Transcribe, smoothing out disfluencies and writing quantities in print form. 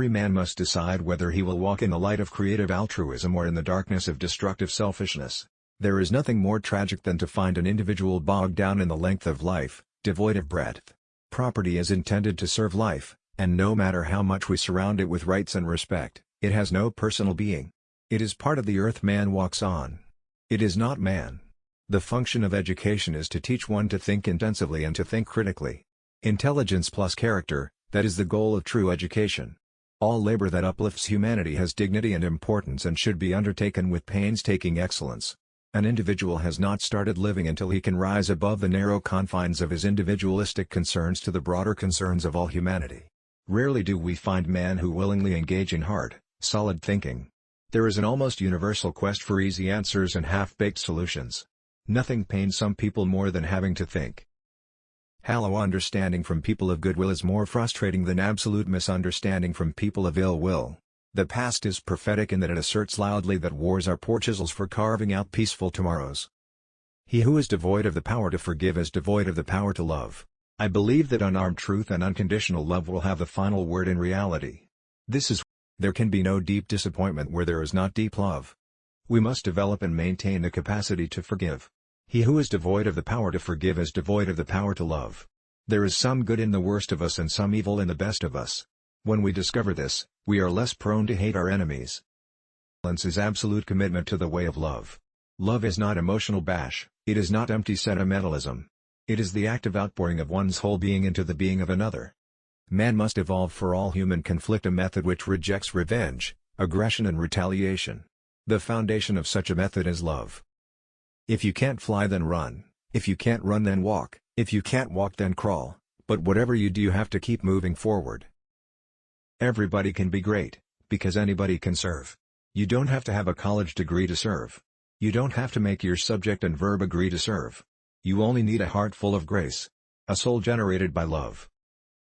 Every man must decide whether he will walk in the light of creative altruism or in the darkness of destructive selfishness. There is nothing more tragic than to find an individual bogged down in the length of life, devoid of breadth. Property is intended to serve life, and no matter how much we surround it with rights and respect, it has no personal being. It is part of the earth man walks on. It is not man. The function of education is to teach one to think intensively and to think critically. Intelligence plus character, that is the goal of true education. All labor that uplifts humanity has dignity and importance and should be undertaken with painstaking excellence. An individual has not started living until he can rise above the narrow confines of his individualistic concerns to the broader concerns of all humanity. Rarely do we find men who willingly engage in hard, solid thinking. There is an almost universal quest for easy answers and half-baked solutions. Nothing pains some people more than having to think. Hollow understanding from people of goodwill is more frustrating than absolute misunderstanding from people of ill will. The past is prophetic in that it asserts loudly that wars are poor chisels for carving out peaceful tomorrows. He who is devoid of the power to forgive is devoid of the power to love. I believe that unarmed truth and unconditional love will have the final word in reality. There can be no deep disappointment where there is not deep love. We must develop and maintain the capacity to forgive. He who is devoid of the power to forgive is devoid of the power to love. There is some good in the worst of us and some evil in the best of us. When we discover this, we are less prone to hate our enemies. Balance is absolute commitment to the way of love. Love is not emotional bash, it is not empty sentimentalism. It is the active outpouring of one's whole being into the being of another. Man must evolve for all human conflict a method which rejects revenge, aggression and retaliation. The foundation of such a method is love. If you can't fly then run, if you can't run then walk, if you can't walk then crawl, but whatever you do you have to keep moving forward. Everybody can be great, because anybody can serve. You don't have to have a college degree to serve. You don't have to make your subject and verb agree to serve. You only need a heart full of grace. A soul generated by love.